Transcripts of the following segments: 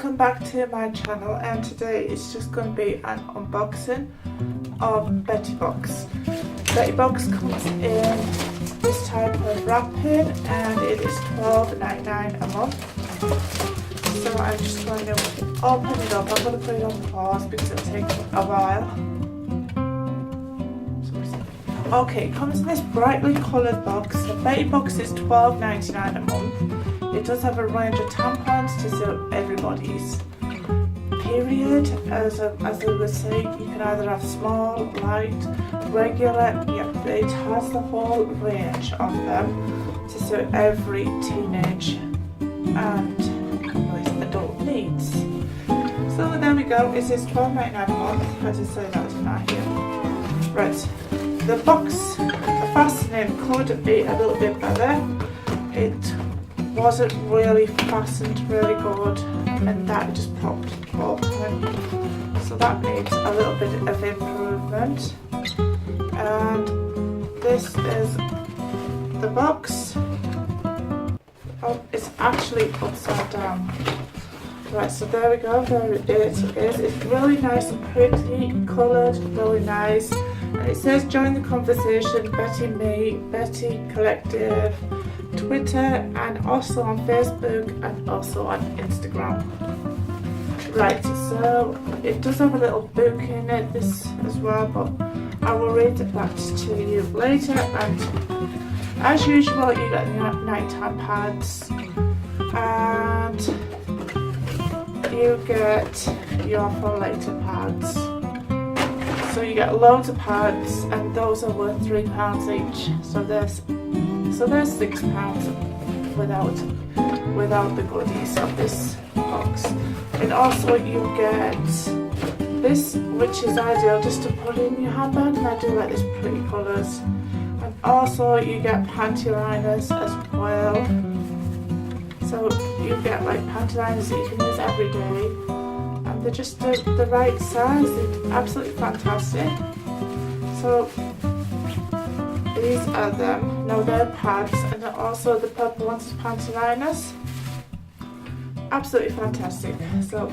welcome back to my channel, and today it's just going to be an unboxing of Betty Box. Betty Box comes in this type of wrapping and it is $12.99 a month. So I'm just going to open it up. I'm going to put it on pause because it'll take a while. Okay, it comes in this brightly coloured box. The Betty Box is $12.99 a month. It does have a range of tampons to suit everybody's period. As I was saying, you can either have small, light, regular. Yeah, it has the whole range of them to suit every teenage and adult needs. So there we go. It is $12.99 a month. I did say that, didn't I? Here. Right. The box, the fastening could be a little bit better. It wasn't really fastened really good, and that just popped open. So that needs a little bit of improvement. And this is the box. Oh, it's actually upside down. Right, so there we go. There it is. It's really nice and pretty coloured, really nice. And it says join the conversation, Betty Me, Betty Collective, Twitter, and also on Facebook and also on Instagram. Right, so it does have a little book in it, this as well, but I will read that to you later. And as usual, you get the nighttime pads, and you get your for later pads. So you get loads of pads, and those are worth £3 each. So there's £6 without the goodies of this box. And also you get this, which is ideal just to put in your handbag, and I do like these pretty colours. And also you get panty liners as well. So you get like panty liners that you can use every day. And they're just the right size. They're absolutely fantastic. So these are them. Now they're pads, and then also the purple ones are panty liners. Absolutely fantastic. So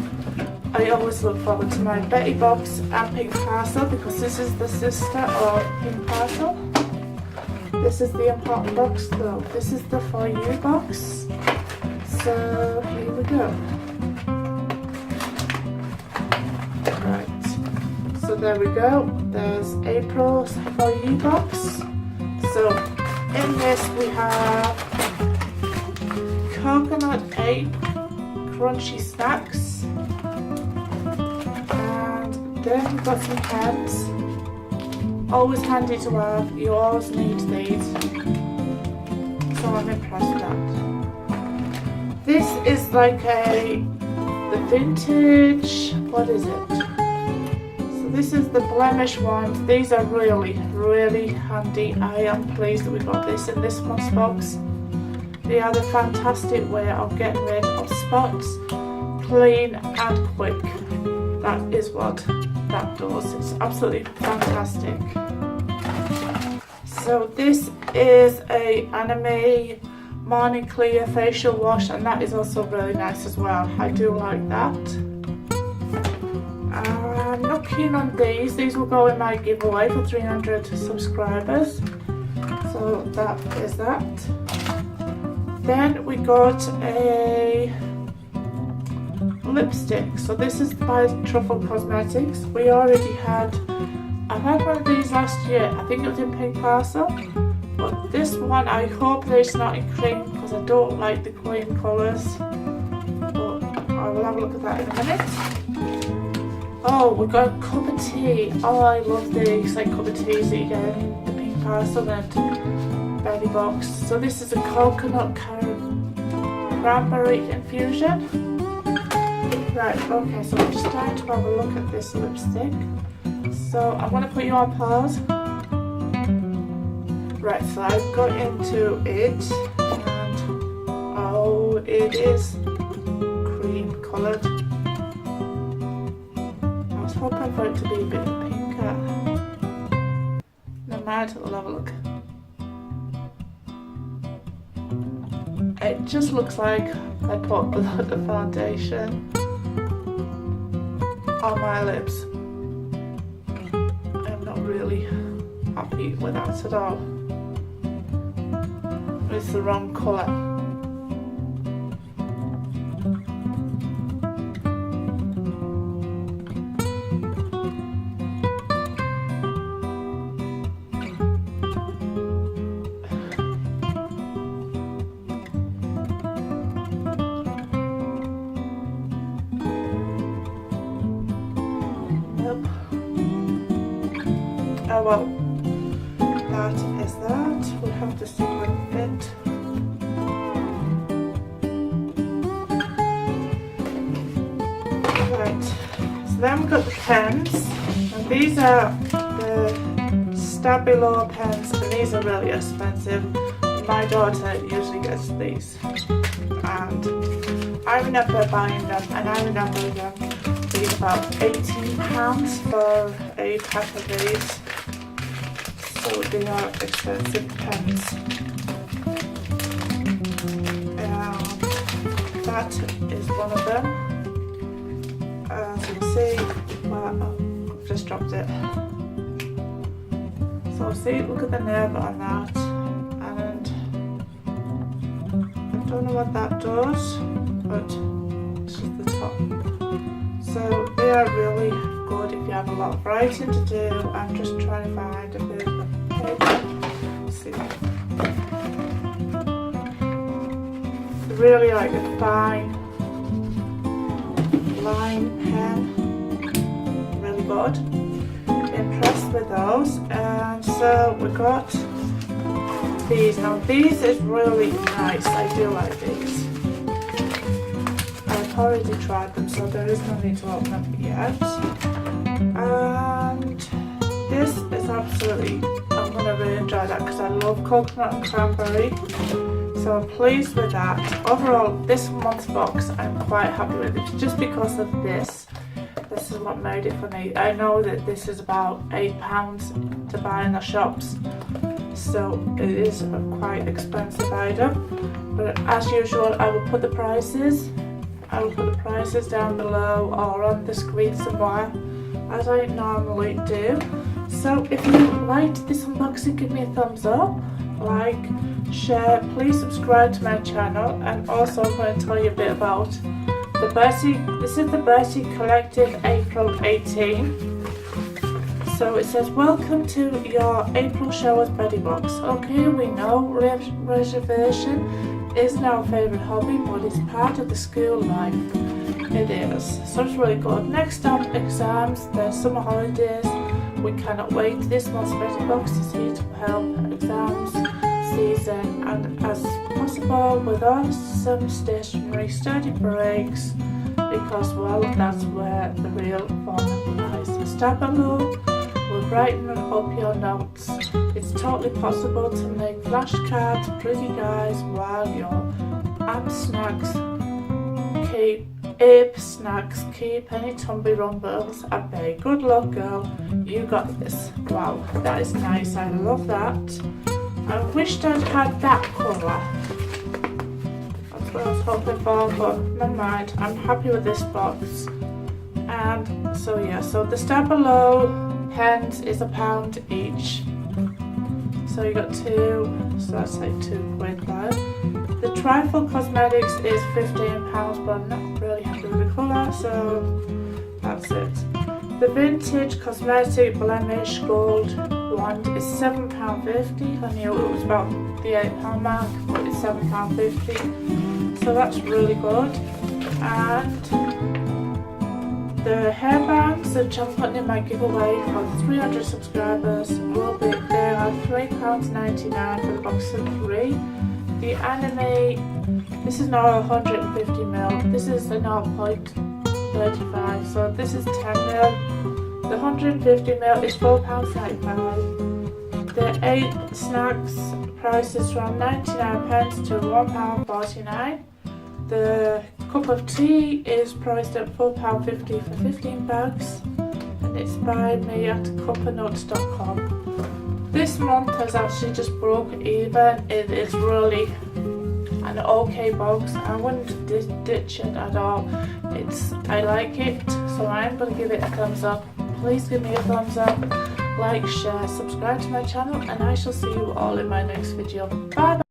I always look forward to my Betty Box and Pink Parcel, because this is the sister of Pink Parcel. This is the important box though. This is the For You box. So here we go. Right, so there we go. There's April's For You box. So in this we have coconut egg crunchy snacks, and then we've got some pens. Always handy to have. You always need these. So I'm impressed with that. This is like the vintage. What is it? This is the blemish ones. These are really, really handy. I am pleased that we got this in this month's box. They are the fantastic way of getting rid of spots, clean and quick. That is what that does. It's absolutely fantastic. So this is a anime morning clear facial wash, and that is also really nice as well. I do like that. I'm not keen on these. These will go in my giveaway for 300 subscribers. So that is that. Then we got a lipstick. So this is by Truffle Cosmetics. I've had one of these last year. I think it was in Pink Parcel. But this one, I hope that it's not in cream, because I don't like the cream colours. But I will have a look at that in a minute. Oh, we've got a cup of tea. Oh, I love these like cup of teas that you get in the Pink Parcel and Betty Box. So this is a coconut cranberry infusion. Right, okay, so I'm just starting to have a look at this lipstick. So I'm going to put you on pause. Right, so I've got into it, and oh, it is cream coloured. Hoping for it to be a bit pinker. Never mind, we'll have a look. It just looks like I put a lot of foundation on my lips. I'm not really happy with that at all. It's the wrong colour. Oh well, that is that. We'll have to see what it fit. Right, so then we've got the pens, and these are the Stabilo pens, and these are really expensive. My daughter usually gets these, and I remember buying them, and I remember them being about £18 for a pack of these. So they are expensive pens. That is one of them. As you can see, well, I've just dropped it. So see, look at the nib on that, and I don't know what that does, but it's just the top. So they are really good if you have a lot of writing to do. I'm just trying to find a bit of paper. Let's see. Really like a fine line pen. Really good. Impressed with those. And so we got these. Now these is really nice. I do like these. I've already tried them, so there is no need to open them yet. And this is absolutely, I'm going to really enjoy that because I love coconut and cranberry. So I'm pleased with that. Overall, this month's box I'm quite happy with it just because of this. This is what made it for me. I know that this is about £8 to buy in the shops, so it is a quite expensive item. But as usual, I will put the prices down below or on the screen somewhere, as I normally do. So if you liked this unboxing, give me a thumbs up, like, share, please subscribe to my channel, and also I'm going to tell you a bit about the Bertie. This is the Bertie Collective April 18. So it says, welcome to your April Showers Buddy Box. Okay, we know reservation is our favourite hobby, but it's part of the school life. It is. So it's really good. Next up, exams, the summer holidays. We cannot wait. This month's Betty Box is here to help exams season, and as possible with some stationery study breaks, because well, that's where the real fun lies. Stabilo will brighten up your notes. It's totally possible to make flashcards, pretty guys, while your ape snacks keep any tumby rumbles at bay. Good luck, girl. You got this. Wow, that is nice. I love that. I wished I'd had that colour. That's what I was hoping for, but never mind. I'm happy with this box. And so yeah, so the Stabilo pens is £1 each. So you got two, so that's like £2 there. The Trifle Cosmetics is £15, but I'm not really happy with the colour, so that's it. The Vintage Cosmetic Blemish Gold wand is £7.50. I knew it was about the £8 mark, but it's £7.50. So that's really good. And the hairbands which I'm putting in my giveaway for the 300 subscribers will be, they are £3.99 for the box of 3. The anime, this is now 150ml, this is the 0.35, so this is 10ml. The 150ml is £4.95. The 8 snacks price is from 99p to £1.49. The cup of tea is priced at £4.50 for 15 bags, and it's by me at cupandnuts.com. This month has actually just broke even. It is really an okay box. I wouldn't ditch it at all. I like it, so fine, but give it a thumbs up. Please give me a thumbs up, like, share, subscribe to my channel, and I shall see you all in my next video. Bye bye.